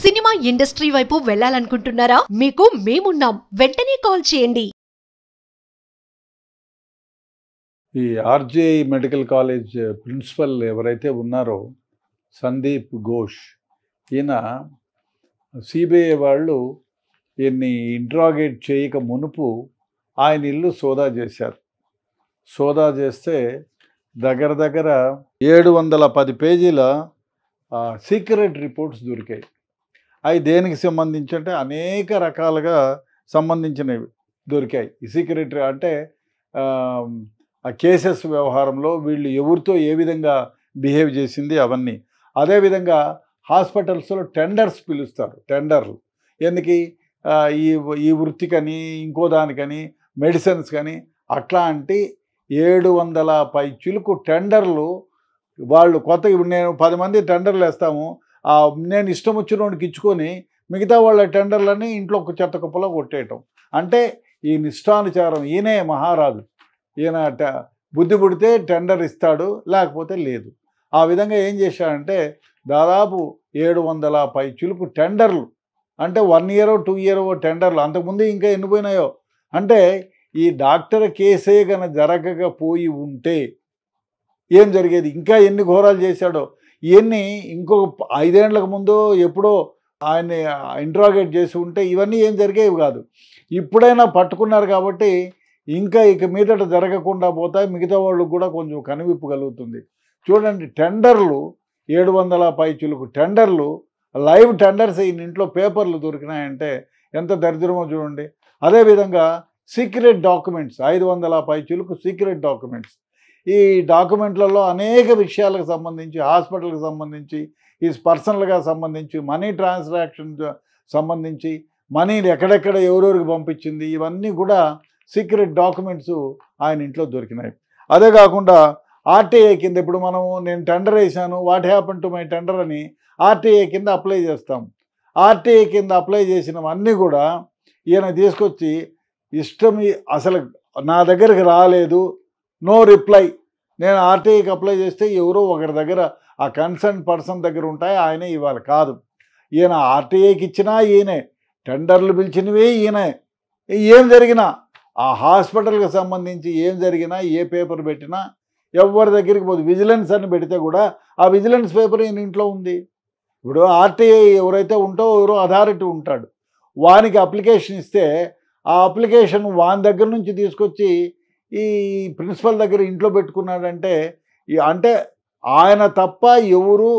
Cinema industry వైపు వెళ్ళాలనుకుంటున్నారా? మీకు మేమున్నాం. వెంటనే కాల్ చేయండి. ఈ ఆర్జేఐ మెడికల్ కాలేజ్ ప్రిన్సిపల్ ఎవరైతే ఉన్నారో సందీప్ ఘోష్, ఈయన సిబిఐ వాళ్ళు ఈయన్ని ఇంట్రాగేట్ చేయక మునుపు ఆయన ఇల్లు సోదా చేశారు. సోదా చేస్తే దగ్గర 710 పేజీల సీక్రెట్ రిపోర్ట్స్ దొరికాయి. అవి దేనికి సంబంధించి అంటే అనేక రకాలుగా సంబంధించినవి దొరికాయి. ఈ సీక్రెట్ అంటే ఆ కేసెస్ వ్యవహారంలో వీళ్ళు ఎవరితో ఏ విధంగా బిహేవ్ చేసింది అవన్నీ. అదేవిధంగా హాస్పిటల్స్లో టెండర్స్ పిలుస్తారు. టెండర్లు ఎందుకు? ఈ వృత్తికని, ఇంకో దానికని, మెడిసిన్స్ కానీ అట్లాంటి 700 పైచిలుకు టెండర్లు వాళ్ళు కొత్త. ఇప్పుడు నేను 10 మంది టెండర్లు వేస్తాము, నేను ఇష్టం వచ్చిన వాడికి ఇచ్చుకొని మిగతా వాళ్ళ టెండర్లని ఇంట్లో ఒక చెత్త కుప్పలో కొట్టేయటం. అంటే ఈ నిష్టానుచారం. ఈయనే మహారాజు. ఈయన బుద్ధి పుడితే టెండర్ ఇస్తాడు, లేకపోతే లేదు. ఆ విధంగా ఏం చేశాడంటే దాదాపు 700 పైచిలుకు టెండర్లు, అంటే 1 year 2 year టెండర్లు. అంతకుముందు ఇంకా ఎన్ని పోయినాయో. అంటే ఈ డాక్టర్ కేసే కనుక జరగకపోయి ఉంటే ఏం జరిగేది? ఇంకా ఎన్ని ఘోరాలు చేశాడో. ఇవన్నీ ఇంకొక 5 ఏళ్లకు ముందో ఎప్పుడో ఆయన్ని ఇంట్రాగేట్ చేసి ఉంటే ఇవన్నీ ఏం జరిగేవి కాదు. ఇప్పుడైనా పట్టుకున్నారు కాబట్టి ఇక మీదట జరగకుండా పోతాయి. మిగతా వాళ్ళకు కూడా కొంచెం కనువిప్పు కలుగుతుంది. చూడండి, టెండర్లు 700 పైచిలుకు టెండర్లు, లైవ్ టెండర్స్ ఈయన ఇంట్లో పేపర్లు దొరికినాయంటే ఎంత దరిద్రమో చూడండి. అదేవిధంగా సీక్రెట్ డాక్యుమెంట్స్ 500 పైచిలుకు సీక్రెట్ డాక్యుమెంట్స్. ఈ డాక్యుమెంట్లలో అనేక విషయాలకు సంబంధించి, హాస్పిటల్కి సంబంధించి, ఈ పర్సనల్గా సంబంధించి, మనీ ట్రాన్సాక్షన్ సంబంధించి, మనీని ఎక్కడెక్కడ ఎవరెవరికి పంపించింది, ఇవన్నీ కూడా సీక్రెట్ డాక్యుమెంట్స్ ఆయన ఇంట్లో దొరికినాయి. అదే కాకుండా ఆర్టీఐ కింద ఇప్పుడు నేను టెండర్ వేసాను, what happen to my tender అని ఆర్టీఐ కింద అప్లై చేస్తాం. ఆర్టీఐ కింద అప్లై చేసినవన్నీ కూడా ఈయన తీసుకొచ్చి అసలు నా దగ్గరికి రాలేదు, నో రిప్లై. నేను ఆర్టీఐకి అప్లై చేస్తే ఎవరో ఒకరి దగ్గర, ఆ కన్సర్న్ పర్సన్ దగ్గర ఉంటాయి, ఆయనే ఇవ్వాలి. కాదు, ఈయన ఆర్టీఐకి ఇచ్చినా ఈయనే, టెండర్లు పిలిచినవి ఈయనే. ఏం జరిగినా ఆ హాస్పిటల్కి సంబంధించి ఏం జరిగినా, ఏ పేపర్ పెట్టినా ఎవరి దగ్గరికి పోదు. విజిలెన్స్ అని పెడితే కూడా ఆ విజిలెన్స్ పేపర్ ఈయన ఇంట్లో ఉంది. ఇప్పుడు ఆర్టీఐ ఎవరైతే ఎవరో అథారిటీ ఉంటాడు, వానికి అప్లికేషన్ ఇస్తే ఆ అప్లికేషన్ వాని దగ్గర నుంచి తీసుకొచ్చి ఈ ప్రిన్సిపల్ దగ్గర ఇంట్లో పెట్టుకున్నాడంటే అంటే ఆయన తప్ప ఎవరు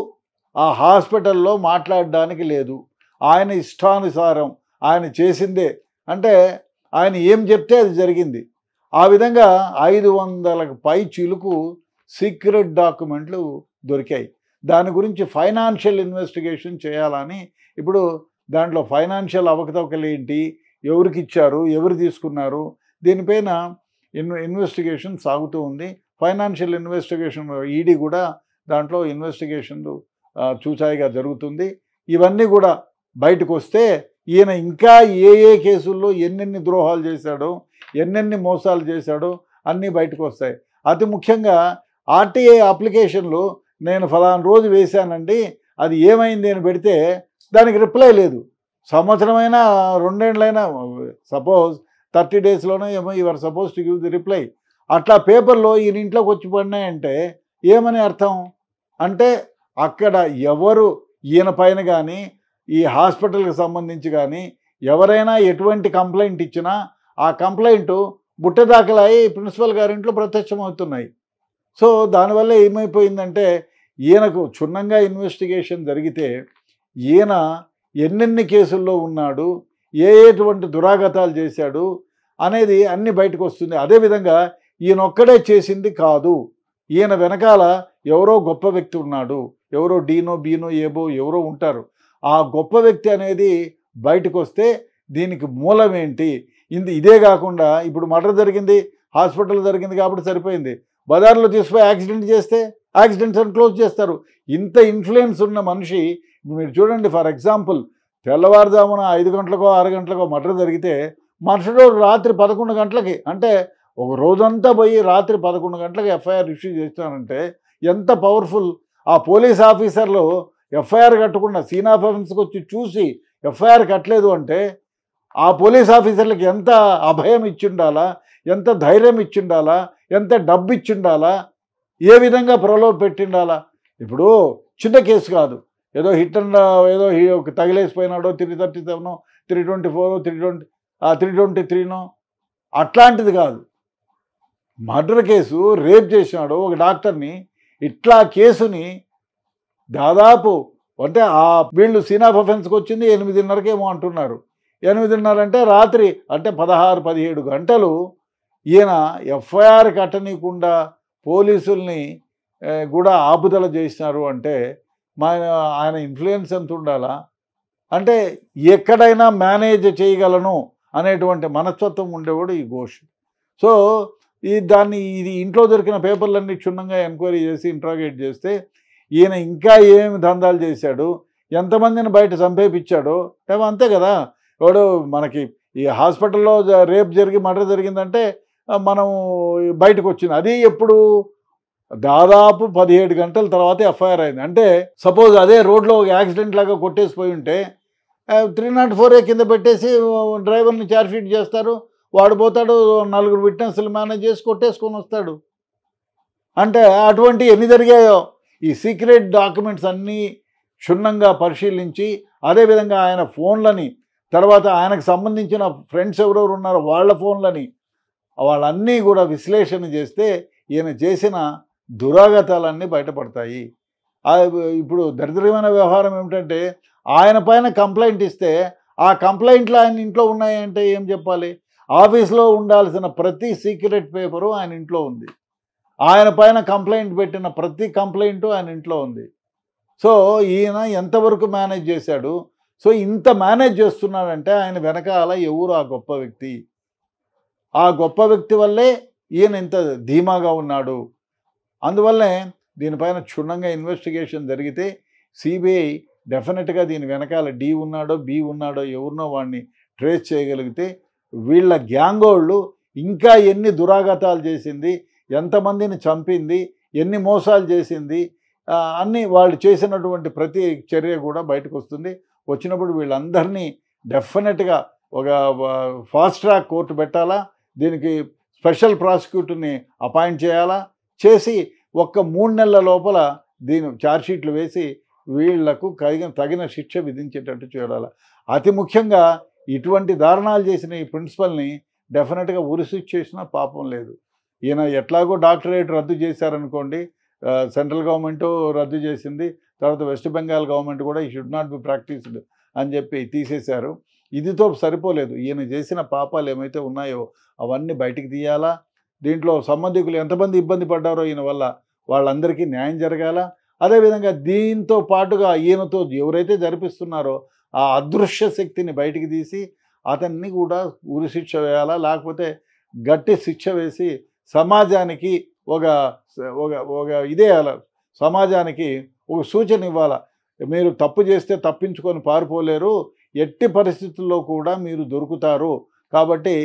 ఆ హాస్పిటల్లో మాట్లాడడానికి లేదు. ఆయన ఇష్టానుసారం ఆయన చేసిందే, అంటే ఆయన ఏం చెప్తే అది జరిగింది. ఆ విధంగా 500 పైచిలుకు సీక్రెట్ డాక్యుమెంట్లు దొరికాయి. దాని గురించి ఫైనాన్షియల్ ఇన్వెస్టిగేషన్ చేయాలని ఇప్పుడు దాంట్లో ఫైనాన్షియల్ అవకతవకలు ఏంటి, ఎవరికి ఇచ్చారు, ఎవరు తీసుకున్నారు, దీనిపైన ఇన్వెస్టిగేషన్ సాగుతూ ఉంది. ఫైనాన్షియల్ ఇన్వెస్టిగేషన్ ఈడీ కూడా దాంట్లో ఇన్వెస్టిగేషన్లు చూచాయిగా జరుగుతుంది. ఇవన్నీ కూడా బయటకు వస్తే ఈయన ఇంకా ఏ కేసుల్లో ఎన్నెన్ని ద్రోహాలు చేశాడో, ఎన్నెన్ని మోసాలు చేశాడో అన్నీ బయటకు వస్తాయి. అతి ముఖ్యంగా ఆర్టీఐ అప్లికేషన్లు నేను ఫలానా రోజు వేశానండి, అది ఏమైంది అని పెడితే దానికి రిప్లై లేదు. సంవత్సరమైనా 2 ఏళ్ళైనా, సపోజ్ 30 daysలోనో ఏమో your suppose to give the reply. అట్లా పేపర్లో ఈయన ఇంట్లోకి వచ్చి పడినాయంటే ఏమని అర్థం? అంటే అక్కడ ఎవరు ఈయన పైన కానీ, ఈ హాస్పిటల్కి సంబంధించి కానీ ఎవరైనా ఎటువంటి కంప్లైంట్ ఇచ్చినా ఆ కంప్లైంట్ బుట్టదాఖలై ప్రిన్సిపల్ గారింట్లో ప్రత్యక్షమవుతున్నాయి. సో దానివల్ల ఏమైపోయిందంటే ఈయనకు క్షుణ్ణంగా ఇన్వెస్టిగేషన్ జరిగితే ఈయన ఎన్నెన్ని కేసుల్లో ఉన్నాడు, ఎటువంటి దురాగతాలు చేశాడు అనేది అన్ని బయటకు వస్తుంది. అదేవిధంగా ఈయన ఒక్కడే చేసింది కాదు, ఈయన వెనకాల ఎవరో గొప్ప వ్యక్తి ఉన్నాడు, ఎవరో డీనో బీనో ఏబో ఎవరో ఉంటారు. ఆ గొప్ప వ్యక్తి అనేది బయటకు వస్తే దీనికి మూలం ఏంటి? ఇదే కాకుండా ఇప్పుడు మర్డర్ జరిగింది, హాస్పిటల్ జరిగింది కాబట్టి సరిపోయింది. బజార్లో తీసుకుపోయి యాక్సిడెంట్ చేస్తే యాక్సిడెంట్స్ అని క్లోజ్ చేస్తారు. ఇంత ఇన్ఫ్లుయెన్స్ ఉన్న మనిషి మీరు చూడండి. ఫర్ ఎగ్జాంపుల్, తెల్లవారుజామున 5 గంటలకో 6 గంటలకో మర్డర్ జరిగితే మరుసటి రాత్రి 11 గంటలకి, అంటే ఒక రోజంతా పోయి రాత్రి 11 గంటలకు ఎఫ్ఐఆర్ ఇష్యూ చేస్తానంటే ఎంత పవర్ఫుల్. ఆ పోలీస్ ఆఫీసర్లు ఎఫ్ఐఆర్ కట్టకుండా సీన్ ఆఫ్ అఫెన్స్కి వచ్చి చూసి ఎఫ్ఐఆర్ కట్టలేదు అంటే ఆ పోలీస్ ఆఫీసర్లకు ఎంత అభయం ఇచ్చిండాలా, ఎంత ధైర్యం ఇచ్చిండాలా, ఎంత డబ్బు ఇచ్చిండాలా, ఏ విధంగా ప్రలోభ పెట్టిండాలా. ఇప్పుడు చిన్న కేసు కాదు, ఏదో హిట్ అండ్ ఏదో తగిలేసిపోయినాడో 337 324 323 అట్లాంటిది కాదు. మర్డర్ కేసు, రేప్ చేసినాడు ఒక డాక్టర్ని. ఇట్లా కేసుని దాదాపు అంటే వీళ్ళు సీన్ ఆఫ్ అఫెన్స్కి వచ్చింది 8:30కేమో అంటున్నారు. 8:30 అంటే రాత్రి, అంటే 16-17 గంటలు ఈయన ఎఫ్ఐఆర్ కట్టనీయకుండా పోలీసుల్ని కూడా ఆపుదల చేసినారు అంటే ఆయన ఇన్ఫ్లుయెన్స్ ఎంత ఉండాలా. అంటే ఎక్కడైనా మేనేజ్ చేయగలను అనేటువంటి మనస్తత్వం ఉండేవాడు ఈ ఘోష్. సో ఇది ఇంట్లో దొరికిన పేపర్లన్నీ క్షుణ్ణంగా ఎంక్వైరీ చేసి ఇంట్రాగేట్ చేస్తే ఈయన ఇంకా ఏమి దందాలు చేశాడు, ఎంతమందిని బయట చంపేపిచ్చాడో ఏమో అంతే కదా. వాడు మనకి ఈ హాస్పిటల్లో రేప్ జరిగి మర్డర్ జరిగిందంటే మనం బయటకు వచ్చింది, అది ఎప్పుడు దాదాపు 17 గంటల తర్వాత ఎఫ్ఐఆర్ అయింది. అంటే సపోజ్ అదే రోడ్లో ఒక యాక్సిడెంట్ లాగా కొట్టేసిపోయి ఉంటే 304A కింద పెట్టేసి డ్రైవర్ని ఛార్జ్షీట్ చేస్తారు, వాడు పోతాడు, 4 విట్నెస్లు మేనేజ్ చేసి కొట్టేసుకొని వస్తాడు. అంటే అటువంటి ఎన్ని జరిగాయో ఈ సీక్రెట్ డాక్యుమెంట్స్ అన్నీ క్షుణ్ణంగా పరిశీలించి, అదేవిధంగా ఆయన ఫోన్లని, తర్వాత ఆయనకు సంబంధించిన ఫ్రెండ్స్ ఎవరెవరు ఉన్నారో వాళ్ళ ఫోన్లని, వాళ్ళన్నీ కూడా విశ్లేషణ చేస్తే ఈయన చేసిన దురాగతాలన్నీ బయటపడతాయి. ఇప్పుడు దరిద్రమైన వ్యవహారం ఏమిటంటే ఆయన పైన కంప్లైంట్ ఇస్తే ఆ కంప్లైంట్లు ఆయన ఇంట్లో ఉన్నాయంటే ఏం చెప్పాలి. ఆఫీస్లో ఉండాల్సిన ప్రతి సీక్రెట్ పేపరు ఆయన ఇంట్లో ఉంది, ఆయన పైన కంప్లైంట్ పెట్టిన ప్రతి కంప్లైంటు ఆయన ఇంట్లో ఉంది. సో ఈయన ఎంతవరకు మేనేజ్ చేశాడు. సో ఇంత మేనేజ్ చేస్తున్నాడంటే ఆయన వెనకాల ఎవరు ఆ గొప్ప వ్యక్తి, ఆ గొప్ప వ్యక్తి వల్లే ఈయన ఇంత ధీమాగా ఉన్నాడు. అందువల్లే దీనిపైన క్షుణ్ణంగా ఇన్వెస్టిగేషన్ జరిగితే సిబిఐ డెఫినెట్గా దీని వెనకాల డి ఉన్నాడో బి ఉన్నాడో ఎవరినో వాడిని ట్రేస్ చేయగలిగితే వీళ్ళ గ్యాంగోళ్ళు ఇంకా ఎన్ని దురాఘాతాలు చేసింది, ఎంతమందిని చంపింది, ఎన్ని మోసాలు చేసింది, అన్నీ వాళ్ళు చేసినటువంటి ప్రతి చర్య కూడా బయటకు వస్తుంది. వచ్చినప్పుడు వీళ్ళందరినీ డెఫినెట్గా ఒక ఫాస్ట్ ట్రాక్ కోర్టు పెట్టాలా, దీనికి స్పెషల్ ప్రాసిక్యూటర్ని అపాయింట్ చేయాలా, చేసి 3 నెలల లోపల దీని ఛార్జ్షీట్లు వేసి వీళ్లకు తగిన శిక్ష విధించేటట్టు చూడాలి. అతి ముఖ్యంగా ఇటువంటి దారుణాలు చేసిన ఈ ప్రిన్సిపల్ని డెఫినెట్గా ఉరిశిక్ష చేసినా పాపం లేదు. ఈయన ఎట్లాగో డాక్టరేట్ రద్దు చేశారనుకోండి, సెంట్రల్ గవర్నమెంటు రద్దు చేసింది, తర్వాత వెస్ట్ బెంగాల్ గవర్నమెంట్ కూడా ఈ షుడ్ నాట్ బి ప్రాక్టీస్డ్ అని చెప్పి తీసేశారు. ఇదితో సరిపోలేదు, ఈయన చేసిన పాపాలు ఏమైతే ఉన్నాయో అవన్నీ బయటికి తీయాలా. దీంట్లో సంబంధికులు ఎంతమంది ఇబ్బంది పడ్డారో ఈయన వల్ల వాళ్ళందరికీ న్యాయం జరగాల. అదేవిధంగా దీంతో పాటుగా ఈయనతో ఎవరైతే జరిపిస్తున్నారో ఆ అదృశ్య శక్తిని బయటికి తీసి అతన్ని కూడా ఉరిశిక్ష వేయాలా, లేకపోతే గట్టి శిక్ష వేసి సమాజానికి ఇదే సమాజానికి ఒక సూచన ఇవ్వాలా. మీరు తప్పు చేస్తే తప్పించుకొని పారిపోలేరు, ఎట్టి పరిస్థితుల్లో కూడా మీరు దొరుకుతారు. కాబట్టి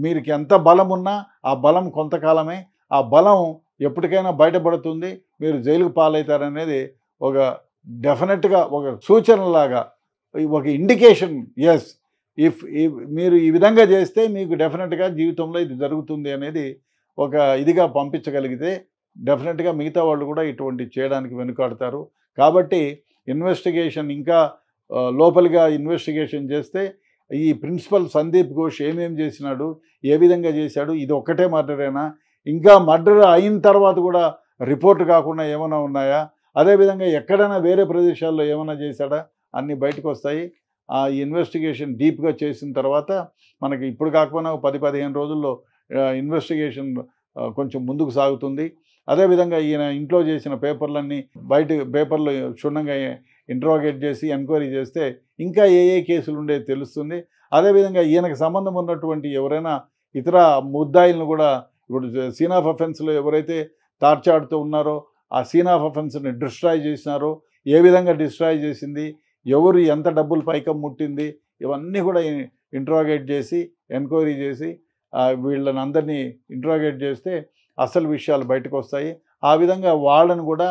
మీకు ఎంత బలం ఉన్నా ఆ బలం కొంతకాలమే, ఆ బలం ఎప్పటికైనా బయటపడుతుంది, మీరు జైలుకు పాలవుతారనేది ఒక డెఫినెట్గా ఒక సూచనలాగా, ఒక ఇండికేషన్. ఎస్, మీరు ఈ విధంగా చేస్తే మీకు డెఫినెట్గా జీవితంలో ఇది జరుగుతుంది అనేది ఒక ఇదిగా పంపించగలిగితే డెఫినెట్గా మిగతా వాళ్ళు కూడా ఇటువంటి చేయడానికి వెనుకాడతారు. కాబట్టి ఇన్వెస్టిగేషన్ ఇంకా లోపలిగా ఇన్వెస్టిగేషన్ చేస్తే ఈ ప్రిన్సిపల్ సందీప్ ఘోష్ ఏమేం చేసినాడు, ఏ విధంగా చేశాడు, ఇది ఒక్కటే మర్డరేనా, ఇంకా మర్డర్ అయిన తర్వాత కూడా రిపోర్ట్ కాకుండా ఏమైనా ఉన్నాయా, అదేవిధంగా ఎక్కడైనా వేరే ప్రదేశాల్లో ఏమైనా చేశాడా, అన్నీ బయటకు వస్తాయి. ఆ ఇన్వెస్టిగేషన్ డీప్గా చేసిన తర్వాత మనకి ఇప్పుడు కాకపోయినా 10-15 రోజుల్లో ఇన్వెస్టిగేషన్ కొంచెం ముందుకు సాగుతుంది. అదేవిధంగా ఈయన ఇంట్లో చేసిన పేపర్లన్నీ పేపర్లు క్షుణ్ణంగా ఇంట్రాగేట్ చేసి ఎంక్వైరీ చేస్తే ఇంకా ఏ కేసులు ఉండేది తెలుస్తుంది. అదేవిధంగా ఈయనకు సంబంధం ఉన్నటువంటి ఎవరైనా ఇతర ముద్దాయిలను కూడా ఇప్పుడు సీన్ ఆఫ్ అఫెన్స్లో ఎవరైతే తార్చాడుతూ ఉన్నారో ఆ సీన్ ఆఫ్ అఫెన్స్ని డిస్ట్రాయ్ చేసినారో, ఏ విధంగా డిస్ట్రాయ్ చేసింది, ఎవరు ఎంత డబ్బులు పైకం ముట్టింది, ఇవన్నీ కూడా ఇంట్రాగేట్ చేసి ఎంక్వైరీ చేసి వీళ్ళని అందరినీ ఇంట్రాగేట్ చేస్తే అసలు విషయాలు బయటకు వస్తాయి. ఆ విధంగా వాళ్ళను కూడా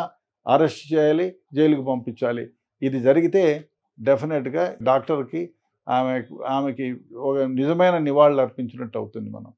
అరెస్ట్ చేయాలి, జైలుకు పంపించాలి. ఇది జరిగితే డెఫినెట్గా డాక్టర్కి ఆమెకి ఒక నిజమైన నివాళులు అర్పించినట్టు అవుతుంది మనం.